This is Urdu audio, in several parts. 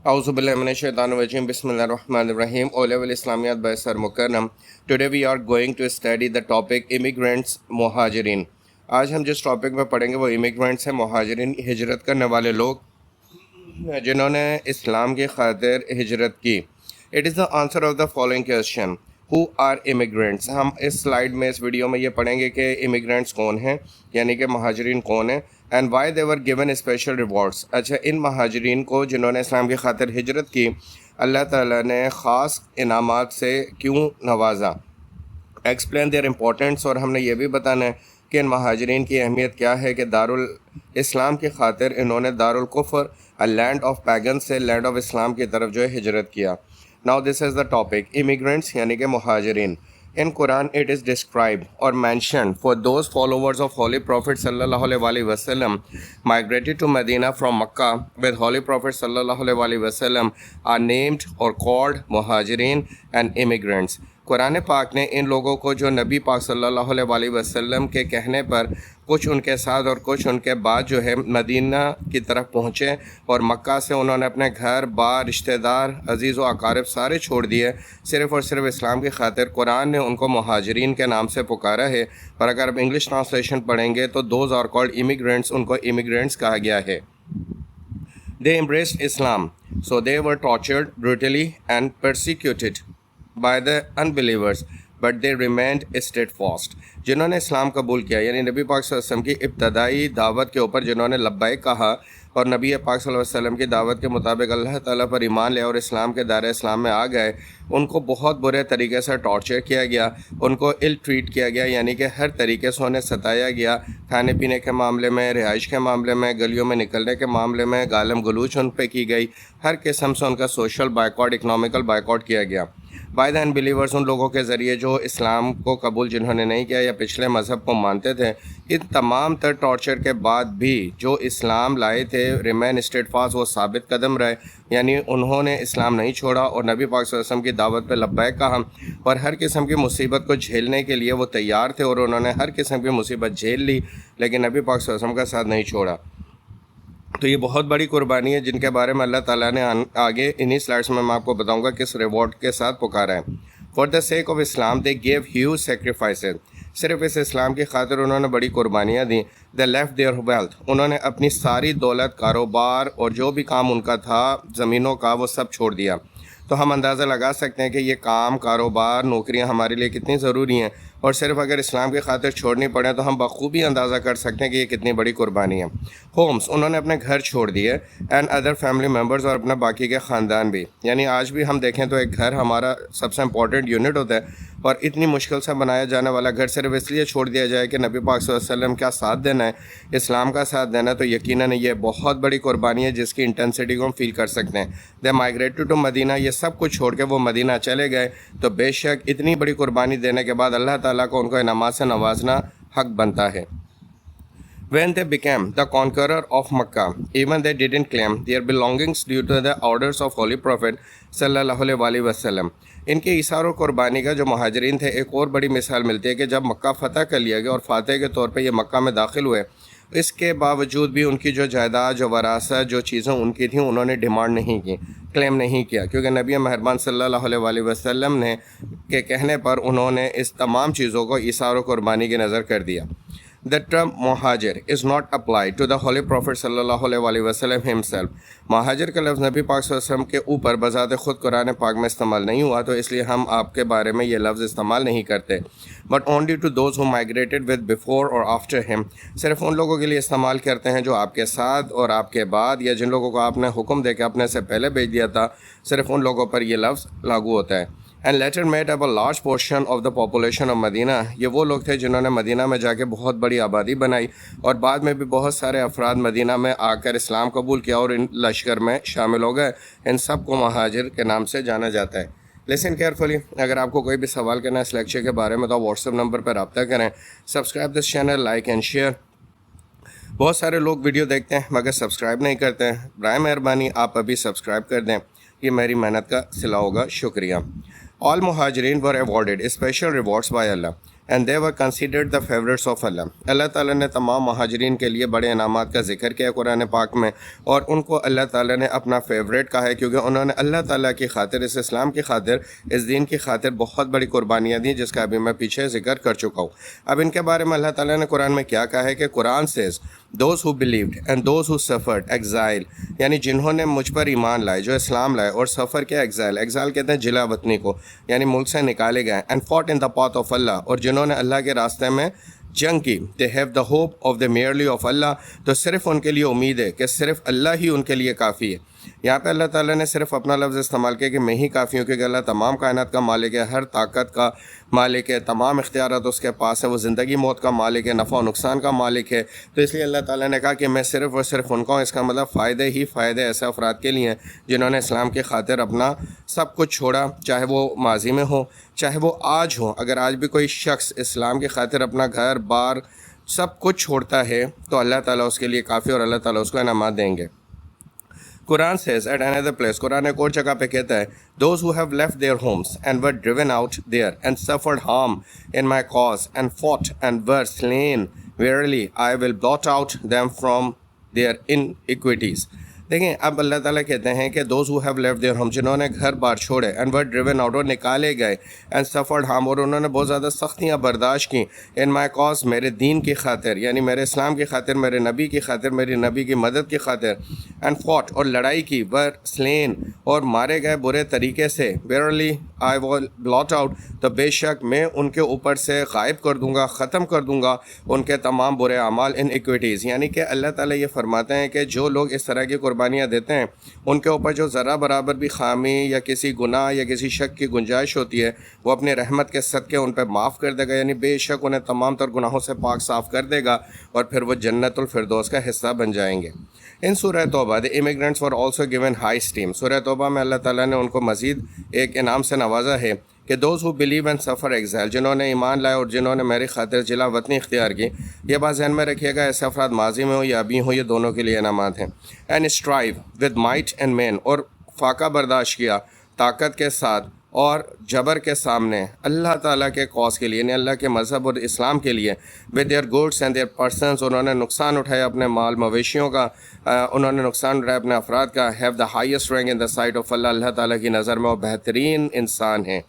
اعوذ باللہ من الشیطان الرجیم بسم اللہ الرحمن الرحیم اولیا الاسلامیات بسر مکرم. Today we are going to study the topic immigrants مہاجرین. آج ہم جس ٹاپک میں پڑھیں گے وہ امیگرینٹس ہیں، مہاجرین، ہجرت کرنے والے لوگ جنہوں نے اسلام کی خاطر ہجرت کی. It is the answer of the following question: who are immigrants? ہم اس سلائیڈ میں، اس ویڈیو میں یہ پڑھیں گے کہ امیگرینٹس کون ہیں، یعنی کہ مہاجرین کون ہیں، and why they were given special rewards. اچھا، ان مہاجرین کو جنہوں نے اسلام کی خاطر ہجرت کی، اللہ تعالیٰ نے خاص انعامات سے کیوں نوازا. Explain their importance. اور ہم نے یہ بھی بتانا ہے کہ ان مہاجرین کی اہمیت کیا ہے کہ دارالاسلام کی خاطر انہوں نے دارالکفر، لینڈ آف پیگن، سے لینڈ آف اسلام کی طرف جو ہے ہجرت کیا. Now this is the topic immigrants, یعنی کہ مہاجرین. In Quran it is described or mentioned for those followers of Holy Prophet sallallahu alaihi wasallam migrated to Medina from Makkah with Holy Prophet sallallahu alaihi wasallam are named or called muhajirin and immigrants. قرآن پاک نے ان لوگوں کو جو نبی پاک صلی اللہ علیہ وسلم کے کہنے پر کچھ ان کے ساتھ اور کچھ ان کے بعد جو ہے مدینہ کی طرف پہنچے اور مکہ سے انہوں نے اپنے گھر بار، رشتہ دار، عزیز و اقارب سارے چھوڑ دیے صرف اور صرف اسلام کی خاطر، قرآن نے ان کو مہاجرین کے نام سے پکارا ہے. اور اگر آپ انگلش ٹرانسلیشن پڑھیں گے تو دوز آر کالڈ امیگرینٹس، ان کو امیگرینٹس کہا گیا ہے. They embraced Islam, so they were tortured brutally and persecuted by the unbelievers, but they remained steadfast. جنہوں نے اسلام قبول کیا، یعنی نبی پاک صلی اللہ علیہ وسلم کی ابتدائی دعوت کے اوپر جنہوں نے لبیک کہا اور نبی پاک صلی اللہ علیہ وسلم کی دعوت کے مطابق اللہ تعالیٰ پر ایمان لیا اور اسلام کے دائرۂ اسلام میں آ گئے، ان کو بہت برے طریقے سے ٹارچر کیا گیا، ان کو ال ٹریٹ کیا گیا، یعنی کہ ہر طریقے سے انہیں ستایا گیا، کھانے پینے کے معاملے میں، رہائش کے معاملے میں، گلیوں میں نکلنے کے معاملے میں گالم گلوچ ان پہ کی گئی، ہر قسم سے ان کا سوشل بائیکاٹ، اکنامیکل بائیکاٹ کیا گیا. بائی دا انبیلیورز، ان لوگوں کے ذریعے جو اسلام کو قبول جنہوں نے نہیں کیا یا پچھلے مذہب کو مانتے تھے. ان تمام تر ٹارچر کے بعد بھی جو اسلام لائے تھے، ریمین اسٹیڈ فاسٹ، وہ ثابت قدم رہے، یعنی انہوں نے اسلام نہیں چھوڑا اور نبی پاک صلی اللہ علیہ وسلم کی دعوت پہ لبیک کہا اور ہر قسم کی مصیبت کو جھیلنے کے لیے وہ تیار تھے اور انہوں نے ہر قسم کی مصیبت جھیل لی، لیکن نبی پاک صلی اللہ علیہ وسلم کا ساتھ نہیں چھوڑا. تو یہ بہت بڑی قربانی ہے جن کے بارے میں اللہ تعالیٰ نے آگے انہی سلائڈس میں آپ کو بتاؤں گا کس ریوارڈ کے ساتھ پکارا ہے. For the sake of Islam they give huge sacrifices. صرف اس اسلام کی خاطر انہوں نے بڑی قربانیاں دیں. دے لیفٹ دیئر ویلتھ، انہوں نے اپنی ساری دولت، کاروبار اور جو بھی کام ان کا تھا زمینوں کا، وہ سب چھوڑ دیا. تو ہم اندازہ لگا سکتے ہیں کہ یہ کام، کاروبار، نوکریاں ہمارے لیے کتنی ضروری ہیں، اور صرف اگر اسلام کی خاطر چھوڑنی پڑے تو ہم بخوبی اندازہ کر سکتے ہیں کہ یہ کتنی بڑی قربانی ہے. ہومس، انہوں نے اپنے گھر چھوڑ دیے، اینڈ ادر فیملی ممبرز، اور اپنا باقی کے خاندان بھی. یعنی آج بھی ہم دیکھیں تو ایک گھر ہمارا سب سے امپورٹنٹ یونٹ ہوتا ہے، اور اتنی مشکل سے بنایا جانے والا گھر صرف اس لیے چھوڑ دیا جائے کہ نبی پاک صلی اللہ علیہ وسلم کا ساتھ دینا ہے، اسلام کا ساتھ دینا ہے، تو یقیناً یہ بہت بڑی قربانی ہے جس کی انٹینسٹی کو ہم فیل کر سکتے ہیں. دے مائگریٹڈ ٹو مدینہ، یہ سب کچھ چھوڑ کے وہ مدینہ چلے گئے. تو بے شک اتنی بڑی قربانی دینے کے بعد اللہ تعالیٰ کو ان کو انعامات سے نوازنا حق بنتا ہے. When they became the conqueror of Makkah, even they didn't claim their belongings due to the orders of Holy Prophet sallallahu alaihi wasallam. ان کے ایثار و قربانی کا جو مہاجرین تھے، ایک اور بڑی مثال ملتی ہے کہ جب مکہ فتح کر لیا گیا اور فاتح کے طور پہ یہ مکہ میں داخل ہوئے، اس کے باوجود بھی ان کی جو جائیداد، جو وراثت، جو چیزیں ان کی تھیں، انہوں نے ڈیمانڈ نہیں کی، کلیم نہیں کیا، کیونکہ نبی مہربان صلی اللہ علیہ وسلم نے کے کہنے پر انہوں نے اس تمام چیزوں کو ایثار و قربانی کی نظر کر دیا. The term مہاجر is not applied to the Holy Prophet صلی اللہ علیہ وسلم himself. مہاجر کا لفظ نبی پاک صلی اللہ علیہ وسلم کے اوپر بذات خود قرآن پاک میں استعمال نہیں ہوا، تو اس لیے ہم آپ کے بارے میں یہ لفظ استعمال نہیں کرتے. But only to those who migrated with before or after him. صرف ان لوگوں کے لیے استعمال کرتے ہیں جو آپ کے ساتھ اور آپ کے بعد، یا جن لوگوں کو آپ نے حکم دے کے اپنے سے پہلے بھیج دیا تھا، صرف ان لوگوں پر یہ لفظ لاگو ہوتا ہے. And later made up a large portion of the population of Medina. یہ وہ لوگ تھے جنہوں نے مدینہ میں جا کے بہت بڑی آبادی بنائی، اور بعد میں بھی بہت سارے افراد مدینہ میں آ کر اسلام قبول کیا اور ان لشکر میں شامل ہو گئے. ان سب کو مہاجر کے نام سے جانا جاتا ہے. Listen carefully. اگر آپ کو کوئی بھی سوال کرنا ہے اس لیکچر کے بارے میں تو واٹس ایپ نمبر پر رابطہ کریں. Subscribe this channel, like and share. بہت سارے لوگ ویڈیو دیکھتے ہیں مگر سبسکرائب نہیں کرتے ہیں. برائے مہربانی آپ ابھی سبسکرائب کر دیں، یہ میری محنت کا صلہ ہوگا. شکریہ. All muhajirin were awarded special rewards by Allah. and they were considered the favorites of Allah. اللہ تعالیٰ نے تمام مہاجرین کے لیے بڑے انعامات کا ذکر کیا قرآن پاک میں، اور ان کو اللہ تعالیٰ نے اپنا فیوریٹ کہا ہے، کیونکہ انہوں نے اللہ تعالیٰ کی خاطر، اس اسلام کی خاطر، اس دین کی خاطر بہت بڑی قربانیاں دیں، جس کا ابھی میں پیچھے ذکر کر چکا ہوں۔ اب ان کے بارے میں اللہ تعالیٰ نے قرآن میں کیا کہا ہے کہ قرآن says those who believed and those who suffered exile، یعنی جنہوں نے مجھ پر ایمان لائے، جو اسلام لائے، اور سفر کیا ایگزائل کہتے ہیں جلا وطنی کو، یعنی ملک سے نکالے گئے، and fought in the path of Allah، اور جنہوں نے اللہ کے راستے میں جنگ کی، they have the hope of the merely of Allah، تو صرف ان کے لیے امید ہے کہ صرف اللہ ہی ان کے لیے کافی ہے۔ یہاں پہ اللہ تعالیٰ نے صرف اپنا لفظ استعمال کیا کہ میں ہی کافی ہوں، کیونکہ اللہ تمام کائنات کا مالک ہے، ہر طاقت کا مالک ہے، تمام اختیارات اس کے پاس ہے، وہ زندگی موت کا مالک ہے، نفع و نقصان کا مالک ہے، تو اس لیے اللہ تعالیٰ نے کہا کہ میں صرف اور صرف ان کا ہوں۔ اس کا مطلب فائدے ہی فائدے ایسے افراد کے لیے ہیں جنہوں نے اسلام کی خاطر اپنا سب کچھ چھوڑا، چاہے وہ ماضی میں ہو چاہے وہ آج ہو۔ اگر آج بھی کوئی شخص اسلام کی خاطر اپنا گھر بار سب کچھ چھوڑتا ہے تو اللہ تعالیٰ اس کے لیے کافی، اور اللہ تعالیٰ اس کو انعامات دیں گے۔ قرآن says at another place، قرآن ایک اور جگہ پہ کہتا ہے those who have left their homes and were driven out there and suffered harm in my cause and fought and were slain, verily I will blot out them from their iniquities۔ دیکھیں اب اللہ تعالیٰ کہتے ہیں کہ those who have left their home، جنہوں نے گھر بار چھوڑے، and were driven out، اور نکالے گئے، and suffered harm، اور انہوں نے بہت زیادہ سختیاں برداشت کی، in my cause، میرے دین کی خاطر، یعنی میرے اسلام کی خاطر، میرے نبی کی خاطر، میری نبی کی مدد کی خاطر، and fought، اور لڑائی کی، were slain، اور مارے گئے برے طریقے سے، verily I will blot out، تو بے شک میں ان کے اوپر سے غائب کر دوں گا، ختم کر دوں گا ان کے تمام برے اعمال، iniquities، یعنی کہ اللہ تعالیٰ یہ فرماتے ہیں کہ جو لوگ اس طرح کی قربانیاں دیتے ہیں ان کے اوپر جو ذرا برابر بھی خامی یا کسی گناہ یا کسی شک کی گنجائش ہوتی ہے، وہ اپنی رحمت کے صدقے ان پہ معاف کر دے گا، یعنی بے شک انہیں تمام تر گناہوں سے پاک صاف کر دے گا، اور پھر وہ جنت الفردوس کا حصہ بن جائیں گے۔ ان سورہ توبہ the immigrants were also given high esteem، سورہ توبہ میں اللہ تعالیٰ نے ان کو مزید ایک انعام سے نوازا ہے کہ those who believe and suffer exile، جنہوں نے ایمان لائے اور جنہوں نے میری خاطر جلا وطنی اختیار کی۔ یہ بات ذہن میں رکھیے گا، ایسے افراد ماضی میں ہو یا ابھی ہو، یہ دونوں کے لیے انعامات ہیں۔ and strive with might and main، اور فاقہ برداشت کیا طاقت کے ساتھ اور جبر کے سامنے اللہ تعالیٰ کے کاز کے لیے، یعنی اللہ کے مذہب اور اسلام کے لیے، with their goods and their persons، انہوں نے نقصان اٹھایا اپنے مال مویشیوں کا، انہوں نے نقصان اٹھایا اپنے افراد کا۔ have the highest rank in the sight of Allah، اللہ تعالیٰ کی نظر میں وہ بہترین انسان ہیں،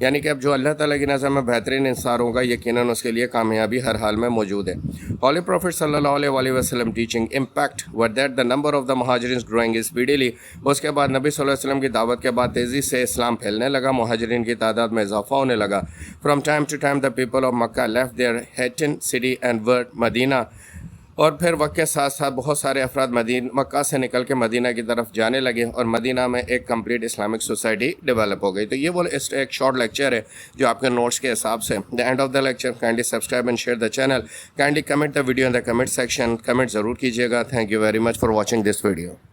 یعنی کہ اب جو اللہ تعالیٰ کی نظر میں بہترین انسان ہوگا یقیناً اس کے لیے کامیابی ہر حال میں موجود ہے۔ Holy Prophet صلی اللہ علیہ وآلہ وسلم teaching impact were that the number of the مہاجرین growing speedily، اس کے بعد نبی صلی اللہ علیہ وسلم کی دعوت کے بعد تیزی سے اسلام پھیلنے لگا، مہاجرین کی تعداد میں اضافہ ہونے لگا۔ From time to time the people of Makkah left their hated city and were Medina، اور پھر وقت کے ساتھ ساتھ بہت سارے افراد مکہ سے نکل کے مدینہ کی طرف جانے لگے، اور مدینہ میں ایک کمپلیٹ اسلامک سوسائٹی ڈیولپ ہو گئی۔ تو یہ وہ ایک شارٹ لیکچر ہے جو آپ کے نوٹس کے حساب سے۔ the end of the lecture، kindly subscribe and share the channel، kindly comment the video in the comment section، comment ضرور کیجیے گا۔ thank you very much for watching this video۔